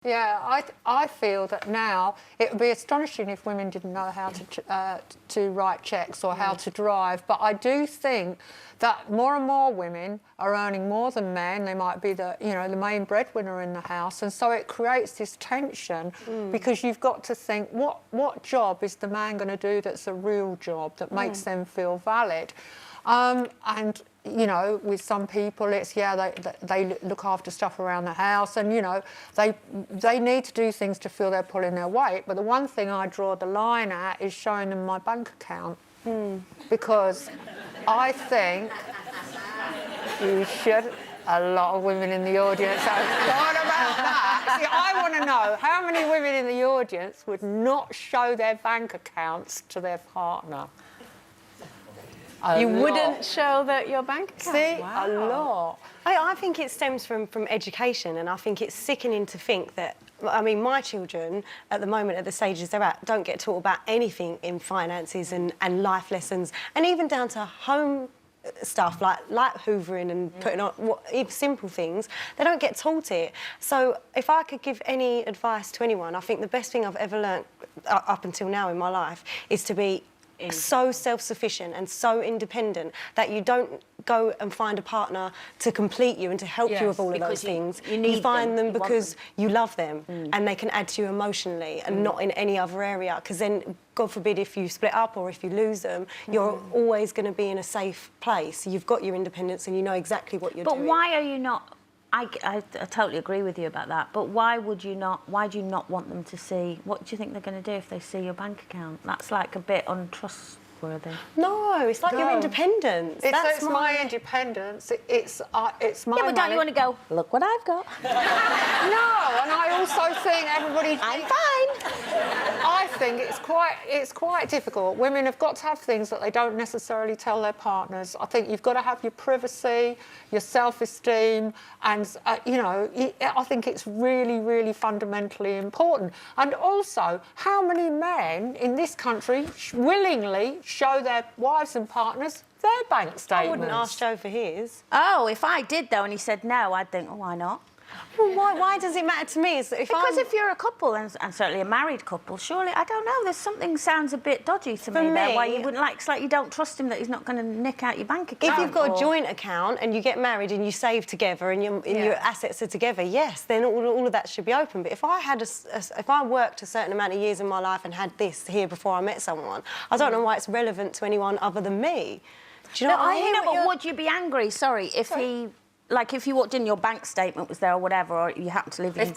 Yeah, I feel that now it would be astonishing if women didn't know how to write cheques or how to drive. But I do think that more and more women are earning more than men. They might be the main breadwinner in the house, and so it creates this tension because you've got to think what job is the man going to do that's a real job that makes them feel valid. And with some people, it's they look after stuff around the house, and they need to do things to feel they're pulling their weight. But the one thing I draw the line at is showing them my bank account, because I think you should. A lot of women in the audience have thought about that. See, I want to know how many women in the audience would not show their bank accounts to their partner. You wouldn't show your bank account? See, wow. a lot. I think it stems from education, and I think it's sickening to think that, I mean, my children, at the moment, at the stages they're at, don't get taught about anything in finances and life lessons, and even down to home stuff like hoovering and putting on even simple things. They don't get taught it. So if I could give any advice to anyone, I think the best thing I've ever learnt up until now in my life is to be so self-sufficient and so independent that you don't go and find a partner to complete you and to help you with all of those things. You find them because you love them and they can add to you emotionally and not in any other area, because then, God forbid, if you split up or if you lose them, you're always going to be in a safe place. You've got your independence and you know exactly what you're doing. But why are you not... I totally agree with you about that, but why do you not want them to see? What do you think they're going to do if they see your bank account? That's like a bit untrustworthy. No, it's like your independence. It's my independence. It's my Yeah, but don't you want to go, look what I've got? No, and I also think everybody... I'm fine. I think it's quite difficult. Women have got to have things that they don't necessarily tell their partners. I think you've got to have your privacy, your self-esteem, and, I think it's really, really fundamentally important. And also, how many men in this country willingly show their wives and partners their bank statements? I wouldn't ask Joe for his. Oh, if I did, though, and he said no, I'd think, oh, why not? Well, why does it matter to me? Because if you're a couple, and certainly a married couple, surely, I don't know, there's something sounds a bit dodgy to me there, why you wouldn't like... It's like you don't trust him that he's not going to nick out your bank account. If you've got a joint account and you get married and you save together and your assets are together, yes, then all of that should be open. But if I had if I worked a certain amount of years in my life and had this here before I met someone, I don't know why it's relevant to anyone other than me. Do you know what I mean? But would you be angry, if he... Like, if you walked in, your bank statement was there or whatever, or you happened to live in and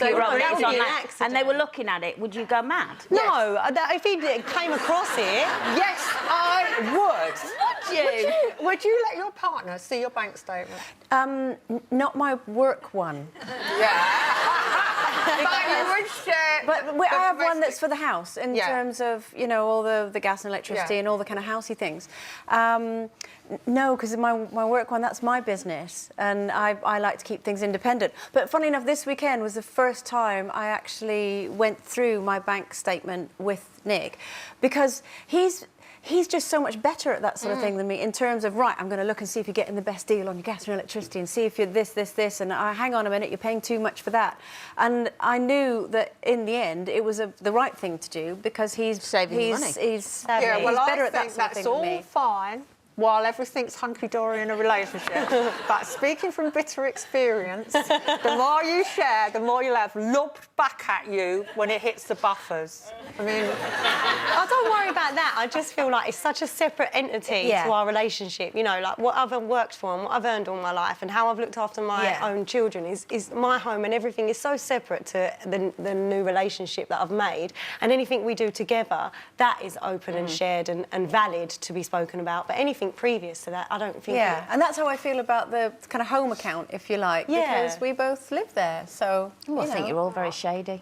they were looking at it, would you go mad? No, if he came across it... Yes, I would. Would you? Would you let your partner see your bank statement? Not my work one. Yeah. But you would share... But I have one that's for the house, in terms of, all the gas and electricity and all the kind of housey things. No, because my work one, that's my business, and I like to keep things independent. But funny enough, this weekend was the first time I actually went through my bank statement with Nick, because he's just so much better at that sort of thing than me, in terms of, right, I'm going to look and see if you're getting the best deal on your gas and electricity, and see if you're this, and hang on a minute, you're paying too much for that. And I knew that in the end it was the right thing to do, because he's saving money. He's better at that sort of thing than me. That's all fine while everything's hunky-dory in a relationship. But speaking from bitter experience, the more you share, the more you'll have lobbed back at you when it hits the buffers. I mean... I don't worry about that. I just feel like it's such a separate entity to our relationship. Like what I've worked for and what I've earned all my life and how I've looked after my own children is my home, and everything is so separate to the new relationship that I've made. And anything we do together, that is open and shared and valid to be spoken about. But anything previous to that, I don't think... Yeah, and that's how I feel about the kind of home account, if you like, because we both live there, so... I think you're all very shady.